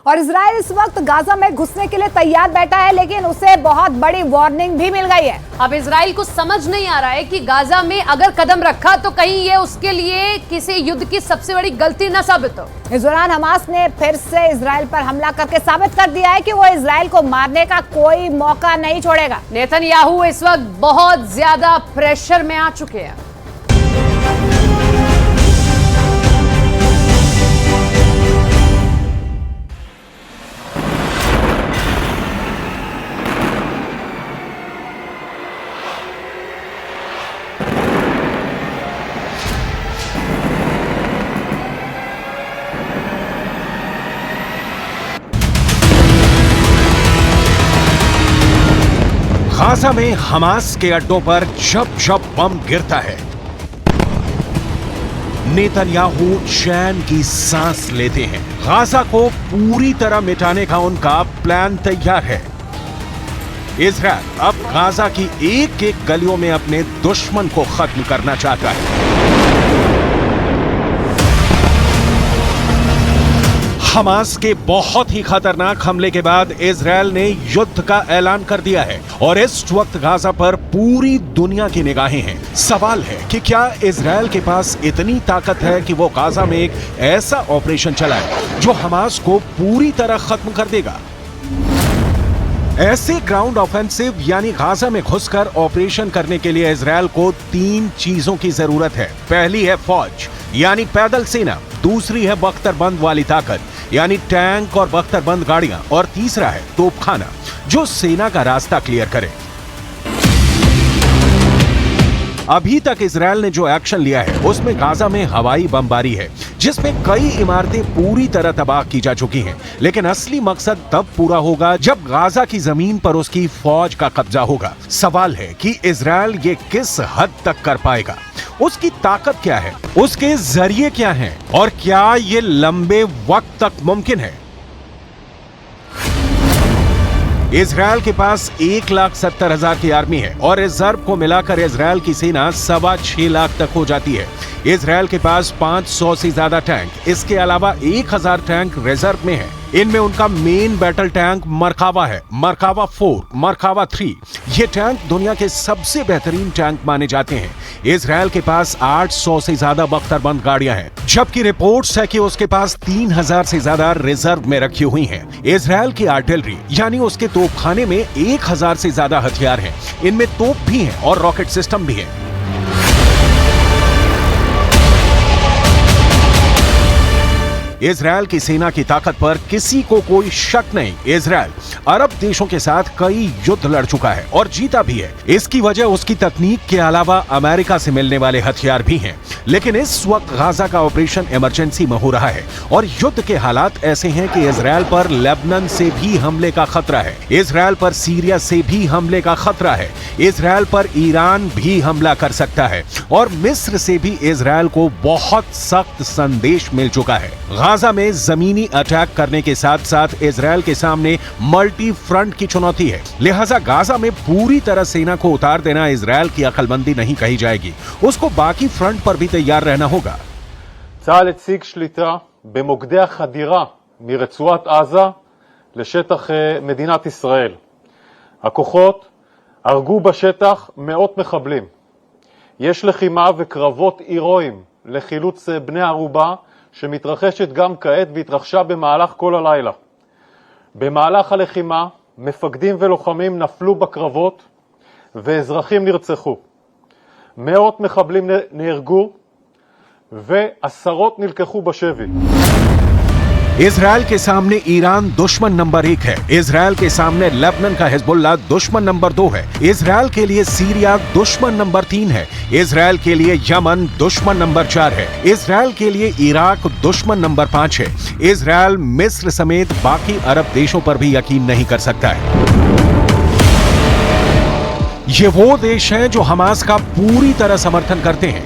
और इजराइल इस वक्त गाजा में घुसने के लिए तैयार बैठा है, लेकिन उसे बहुत बड़ी वार्निंग भी मिल गई है। अब इजराइल को समझ नहीं आ रहा है कि गाजा में अगर कदम रखा तो कहीं ये उसके लिए किसी युद्ध की सबसे बड़ी गलती न साबित हो। इस दौरान हमास ने फिर से इजराइल पर हमला करके साबित कर दिया है कि वो इजराइल को मारने का कोई मौका नहीं छोड़ेगा। नेतन्याहू इस वक्त बहुत ज्यादा प्रेशर में आ चुके हैं। गाजा में हमास के अड्डों पर जब जब बम गिरता है, नेतन्याहू चैन की सांस लेते हैं। गाजा को पूरी तरह मिटाने का उनका प्लान तैयार है। इजराइल अब गाजा की एक एक गलियों में अपने दुश्मन को खत्म करना चाहता है। हमास के बहुत ही खतरनाक हमले के बाद इजराइल ने युद्ध का ऐलान कर दिया है और इस वक्त गाजा पर पूरी दुनिया की निगाहें हैं। सवाल है कि क्या इजराइल के पास इतनी ताकत है कि वो गाजा में एक ऐसा ऑपरेशन चलाए जो हमास को पूरी तरह खत्म कर देगा। ऐसे ग्राउंड ऑफेंसिव यानी गाजा में घुसकर ऑपरेशन करने के लिए इजराइल को 3 चीजों की जरूरत है। पहली है फौज यानी पैदल सेना, दूसरी है बख्तरबंद वाली ताकत यानी टैंक और बख्तरबंद गाड़ियां, और तीसरा है तोपखाना जो सेना का रास्ता क्लियर करे। अभी तक इजराइल ने जो एक्शन लिया है उसमें गाजा में हवाई बमबारी है जिसमें कई इमारतें पूरी तरह तबाह की जा चुकी हैं, लेकिन असली मकसद तब पूरा होगा जब गाजा की जमीन पर उसकी फौज का कब्जा होगा। सवाल है कि इजराइल ये किस हद तक कर पाएगा, उसकी ताकत क्या है, उसके जरिए क्या हैं और क्या ये लंबे वक्त तक मुमकिन है। इजराइल के पास 1,70,000 की आर्मी है और रिजर्व को मिलाकर इजराइल की सेना 6.25 लाख तक हो जाती है। इजराइल के पास 500 से ज्यादा टैंक, इसके अलावा 1,000 टैंक रिजर्व में है। इनमें उनका मेन बैटल टैंक मरकावा है, मरकावा 4, मरकावा 3। ये टैंक दुनिया के सबसे बेहतरीन टैंक माने जाते हैं। इजराइल के पास 800 से ज्यादा बख्तरबंद गाड़ियां हैं, जबकि रिपोर्ट्स है कि उसके पास 3,000 से ज्यादा रिजर्व में रखी हुई हैं। इजराइल की आर्टिलरी यानी उसके तोपखाने में 1,000 से ज्यादा हथियार हैं। इनमें तोप भी हैं और रॉकेट सिस्टम भी है। इजराइल की सेना की ताकत पर किसी को कोई शक नहीं। इजराइल अरब देशों के साथ कई युद्ध लड़ चुका है और जीता भी है। इसकी वजह उसकी तकनीक के अलावा अमेरिका से मिलने वाले हथियार भी हैं। लेकिन इस वक्त गाजा का ऑपरेशन इमरजेंसी में हो रहा है और युद्ध के हालात ऐसे हैं कि इजराइल पर लेबनान से भी हमले का खतरा है, इजराइल पर सीरिया से भी हमले का खतरा है, इजराइल पर ईरान भी हमला कर सकता है और मिस्र से भी इजराइल को बहुत सख्त संदेश मिल चुका है। गाजा में जमीनी अटैक करने के साथ साथ इजराइल के सामने मल्टी फ्रंट की चुनौती है, लिहाजा गाजा में पूरी तरह सेना को उतार देना इजराइल की अक्लमंदी नहीं कही जाएगी, उसको बाकी फ्रंट पर भी तैयार रहना होगा। צה"ל הציג שליטה במוקדי החדירה מרצועת עזה לשטח מדינת ישראל. הכוחות הרגו בשטח מאות מחבלים. יש לחימה וקרבות הירואיים לחילוץ בני ערובה שמתרחשת גם כעת והתרחשה במהלך כל הלילה. במהלך הלחימה מפקדים ולוחמים נפלו בקרבות ואזרחים נרצחו. מאות מחבלים נהרגו ועשרות נלקחו בשבי. इजराइल के सामने ईरान दुश्मन नंबर 1 है, इजराइल के सामने लेबनान का हिजबुल्लाह दुश्मन नंबर 2 है, इजराइल के लिए सीरिया दुश्मन नंबर 3 है, इजराइल के लिए यमन दुश्मन नंबर 4 है, इजराइल के लिए इराक दुश्मन नंबर 5 है। इजराइल मिस्र समेत बाकी अरब देशों पर भी यकीन नहीं कर सकता है। ये वो देश हैं जो हमास का पूरी तरह समर्थन करते हैं।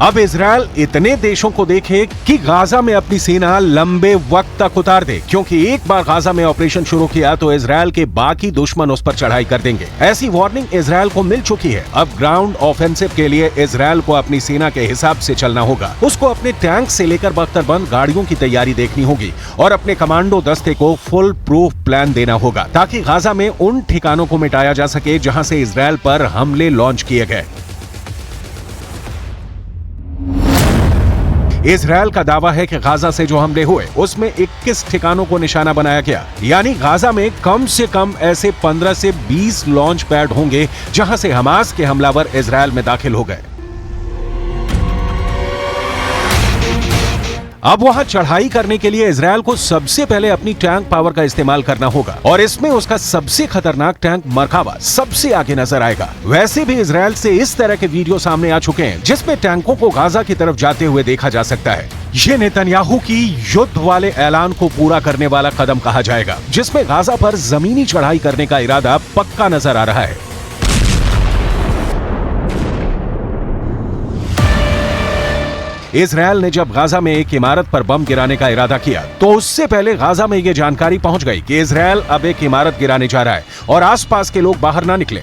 अब इजरायल इतने देशों को देखे कि गाजा में अपनी सेना लंबे वक्त तक उतार दे, क्योंकि एक बार गाजा में ऑपरेशन शुरू किया तो इजरायल के बाकी दुश्मन उस पर चढ़ाई कर देंगे। ऐसी वार्निंग इजरायल को मिल चुकी है। अब ग्राउंड ऑफेंसिव के लिए इजरायल को अपनी सेना के हिसाब से चलना होगा। उसको अपने टैंक से लेकर बख्तरबंद गाड़ियों की तैयारी देखनी होगी और अपने कमांडो दस्ते को फुल प्रूफ प्लान देना होगा, ताकि गाजा में उन ठिकानों को मिटाया जा सके जहां से इजरायल पर हमले लॉन्च किए गए। इजरायल का दावा है कि गाजा से जो हमले हुए उसमें 21 ठिकानों को निशाना बनाया गया, यानी गाजा में कम से कम ऐसे 15 से 20 लॉन्च पैड होंगे जहां से हमास के हमलावर इजरायल में दाखिल हो गए। अब वहां चढ़ाई करने के लिए इजरायल को सबसे पहले अपनी टैंक पावर का इस्तेमाल करना होगा और इसमें उसका सबसे खतरनाक टैंक मरकावा सबसे आगे नजर आएगा। वैसे भी इजरायल से इस तरह के वीडियो सामने आ चुके हैं जिसमें टैंकों को गाजा की तरफ जाते हुए देखा जा सकता है। ये नेतन्याहू की युद्ध वाले ऐलान को पूरा करने वाला कदम कहा जाएगा, जिसमें गाजा पर जमीनी चढ़ाई करने का इरादा पक्का नजर आ रहा है। इजरायल ने जब गाजा में एक इमारत पर बम गिराने का इरादा किया तो उससे पहले गाजा में यह जानकारी पहुंच गई कि इजरायल अब एक इमारत गिराने जा रहा है और आसपास के लोग बाहर ना निकले।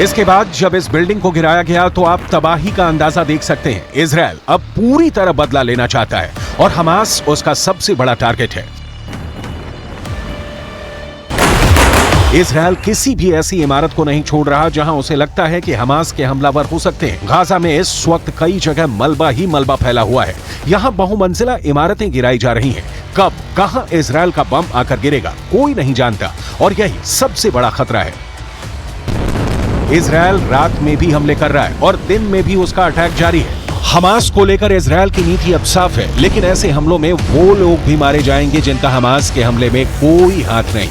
इसके बाद जब इस बिल्डिंग को गिराया गया तो आप तबाही का अंदाजा देख सकते हैं। इजरायल अब पूरी तरह बदला लेना चाहता है और हमास उसका सबसे बड़ा टारगेट है। इजरायल किसी भी ऐसी इमारत को नहीं छोड़ रहा जहां उसे लगता है कि हमास के हमलावर हो सकते हैं। गाजा में इस वक्त कई जगह मलबा ही मलबा फैला हुआ है। यहां बहुमंजिला इमारतें गिराई जा रही हैं। कब कहां इजरायल का बम आकर गिरेगा कोई नहीं जानता और यही सबसे बड़ा खतरा है। इजरायल रात में भी हमले कर रहा है और दिन में भी उसका अटैक जारी है। हमास को लेकर इजरायल की नीति अब साफ है, लेकिन ऐसे हमलों में वो लोग भी मारे जाएंगे जिनका हमास के हमले में कोई हाथ नहीं।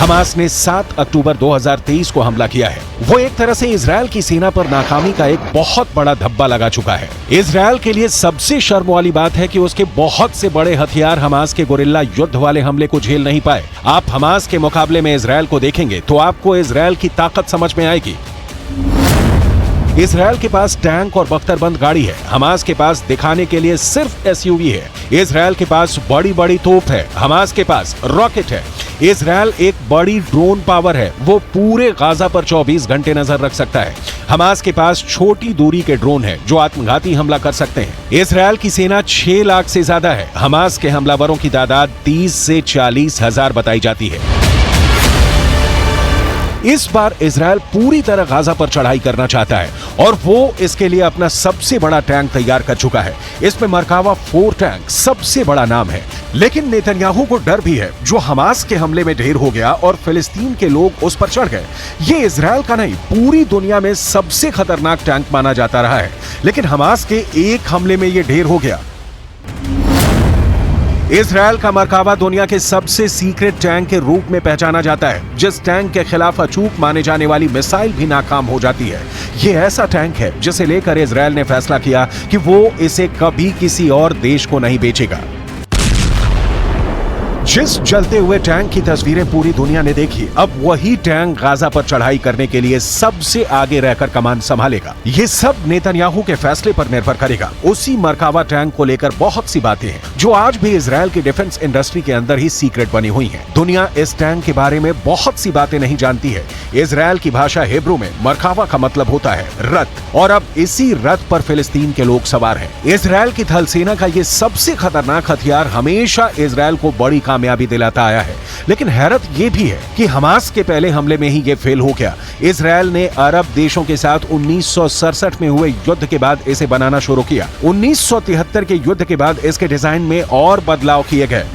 हमास ने 7 अक्टूबर 2023 को हमला किया है। वो एक तरह से इजरायल की सेना पर नाकामी का एक बहुत बड़ा धब्बा लगा चुका है। इजरायल के लिए सबसे शर्म वाली बात है कि उसके बहुत से बड़े हथियार हमास के गोरिल्ला युद्ध वाले हमले को झेल नहीं पाए। आप हमास के मुकाबले में इजरायल को देखेंगे तो आपको इजरायल की ताकत समझ में आएगी। इजरायल के पास टैंक और बख्तरबंद गाड़ी है, हमास के पास दिखाने के लिए सिर्फ एसयूवी है। इजरायल के पास बड़ी बड़ी तोप है, हमास के पास रॉकेट है। इजरायल एक बड़ी ड्रोन पावर है, वो पूरे गाजा पर 24 घंटे नजर रख सकता है। हमास के पास छोटी दूरी के ड्रोन है जो आत्मघाती हमला कर सकते हैं। इजरायल की सेना 6 लाख से ज्यादा है। हमास के हमलावरों की तादाद 30 से 40 हजार बताई जाती है। इस बार इजरायल पूरी तरह गाजा पर चढ़ाई करना चाहता है और वो इसके लिए अपना सबसे बड़ा टैंक तैयार कर चुका है। इसमें मरकावा 4 टैंक सबसे बड़ा नाम है। लेकिन नेतन्याहू को डर भी है जो हमास के हमले में ढेर हो गया और फिलिस्तीन के लोग उस पर चढ़ गए। ये इजरायल का नहीं, पूरी दुनिया में सबसे खतरनाक टैंक माना जाता रहा है, लेकिन हमास के एक हमले में ये ढेर हो गया। इजरायल का मरकावा दुनिया के सबसे सीक्रेट टैंक के रूप में पहचाना जाता है। जिस टैंक के खिलाफ अचूक माने जाने वाली मिसाइल भी नाकाम हो जाती है। यह ऐसा टैंक है जिसे लेकर इजरायल ने फैसला किया कि वो इसे कभी किसी और देश को नहीं बेचेगा। जिस जलते हुए टैंक की तस्वीरें पूरी दुनिया ने देखी, अब वही टैंक गाजा पर चढ़ाई करने के लिए सबसे आगे रहकर कमान संभालेगा। ये सब नेतन्याहू के फैसले पर निर्भर करेगा। उसी मरकावा टैंक को लेकर बहुत सी बातें हैं जो आज भी इजरायल की डिफेंस इंडस्ट्री के अंदर ही सीक्रेट बनी हुई हैं। दुनिया इस टैंक के बारे में बहुत सी बातें नहीं जानती है। इजरायल की भाषा हिब्रू में मरकावा का मतलब होता है रथ, और अब इसी रथ पर फिलिस्तीन के लोग सवार हैं। इजरायल की थल सेना का ये सबसे खतरनाक हथियार हमेशा इजरायल को बड़ी कामयाबी दिलाता आया है। लेकिन हैरत यह भी है कि हमास के पहले हमले में ही ये फेल हो गया। इजरायल ने अरब देशों के साथ 1967 में हुए युद्ध के बाद इसे बनाना शुरू किया। 1973 के युद्ध के बाद इसके डिजाइन में और बदलाव किए गए।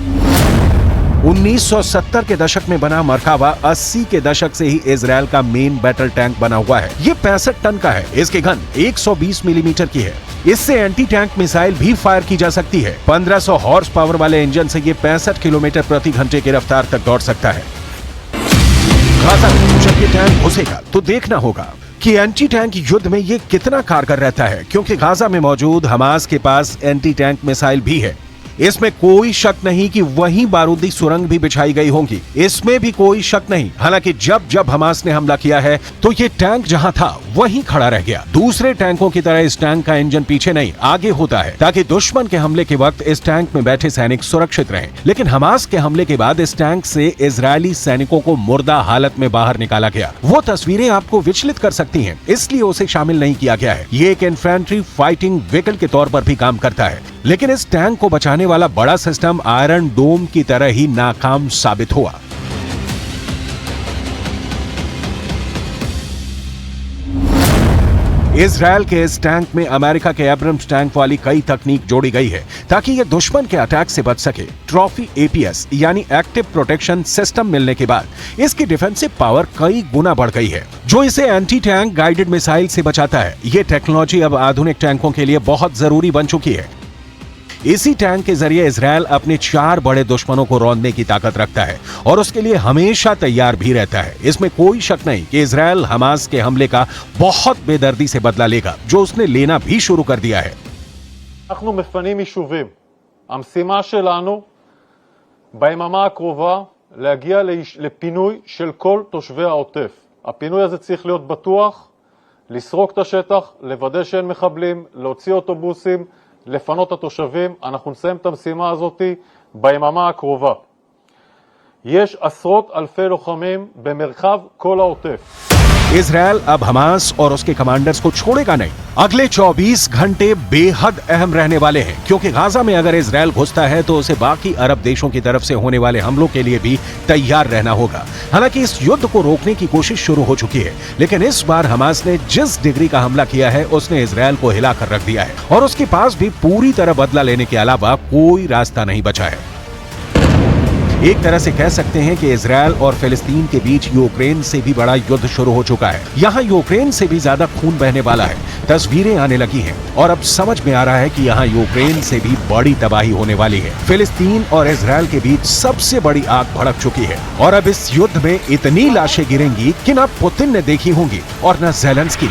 1970 के दशक में बना मरकावा 80 के दशक से ही इजरायल का मेन बैटल टैंक बना हुआ है। ये 65 टन का है। इसकी गन 120 मिलीमीटर की है। इससे एंटी टैंक मिसाइल भी फायर की जा सकती है। 1500 हॉर्स पावर वाले इंजन से ये 65 किलोमीटर प्रति घंटे की रफ्तार तक दौड़ सकता है। गाजा में जब ये टैंक घुसेगा तो देखना होगा कि एंटी टैंक युद्ध में ये कितना कारगर रहता है, क्योंकि गाजा में मौजूद हमास के पास एंटी टैंक मिसाइल भी है। इसमें कोई शक नहीं कि वहीं बारूदी सुरंग भी बिछाई गई होंगी। इसमें भी कोई शक नहीं। हालांकि जब जब हमास ने हमला किया है तो ये टैंक जहां था वहीं खड़ा रह गया। दूसरे टैंकों की तरह इस टैंक का इंजन पीछे नहीं आगे होता है, ताकि दुश्मन के हमले के वक्त इस टैंक में बैठे सैनिक सुरक्षित रहें। लेकिन हमास के हमले के बाद इस टैंक से इजरायली सैनिकों को मुर्दा हालत में बाहर निकाला गया। वो तस्वीरें आपको विचलित कर सकती हैं, इसलिए उसे शामिल नहीं किया गया है। ये एक इन्फेंट्री फाइटिंग व्हीकल के तौर पर भी काम करता है। लेकिन इस टैंक को बचाने वाला बड़ा सिस्टम आयरन डोम की तरह ही नाकाम साबित हुआ। इजरायल के इस टैंक में अमेरिका के एब्रम्स टैंक वाली कई तकनीक जोड़ी गई है ताकि यह दुश्मन के अटैक से बच सके। ट्रॉफी एपीएस यानी एक्टिव प्रोटेक्शन सिस्टम मिलने के बाद इसकी डिफेंसिव पावर कई गुना बढ़ गई है, जो इसे एंटी टैंक गाइडेड मिसाइल से बचाता है। यह टेक्नोलॉजी अब आधुनिक टैंकों के लिए बहुत जरूरी बन चुकी है। इसी टैंक के जरिए इजरायल अपने 4 बड़े दुश्मनों को रौंदने की ताकत रखता है और उसके लिए हमेशा तैयार भी रहता है। इसमें कोई शक नहीं कि इजरायल हमास के हमले का बहुत बेदर्दी से बदला लेगा, जो उसने लेना भी शुरू कर दिया है। אנחנו מפנים יישובים. המשימה שלנו ביממה הקרובה להגיע לפינוי של כל תושבי העוטף. הפינוי הזה צריך להיות בטוח, לסרוק את השטח, לוודא שאין מחבלים, להוציא אוטובוסים, לפנות את התושבים. אנחנו נסיים את המשימה הזאת ביממה הקרובה. יש עשרות אלפי לוחמים במרחב כל העוטף. इजरायल अब हमास और उसके कमांडर्स को छोड़ेगा नहीं। अगले 24 घंटे बेहद अहम रहने वाले हैं, क्योंकि गाजा में अगर इजरायल घुसता है तो उसे बाकी अरब देशों की तरफ से होने वाले हमलों के लिए भी तैयार रहना होगा। हालांकि इस युद्ध को रोकने की कोशिश शुरू हो चुकी है, लेकिन इस बार हमास ने जिस डिग्री का हमला किया है उसने इजरायल को हिलाकर रख दिया है और उसके पास भी पूरी तरह बदला लेने के अलावा कोई रास्ता नहीं बचा है। एक तरह से कह सकते हैं कि इजरायल और फिलिस्तीन के बीच यूक्रेन से भी बड़ा युद्ध शुरू हो चुका है। यहाँ यूक्रेन से भी ज्यादा खून बहने वाला है। तस्वीरें आने लगी हैं और अब समझ में आ रहा है कि यहाँ यूक्रेन से भी बड़ी तबाही होने वाली है। फिलिस्तीन और इजरायल के बीच सबसे बड़ी आग भड़क चुकी है और अब इस युद्ध में इतनी लाशें गिरेंगी कि न पुतिन ने देखी होंगी और न ज़ेलेंस्की।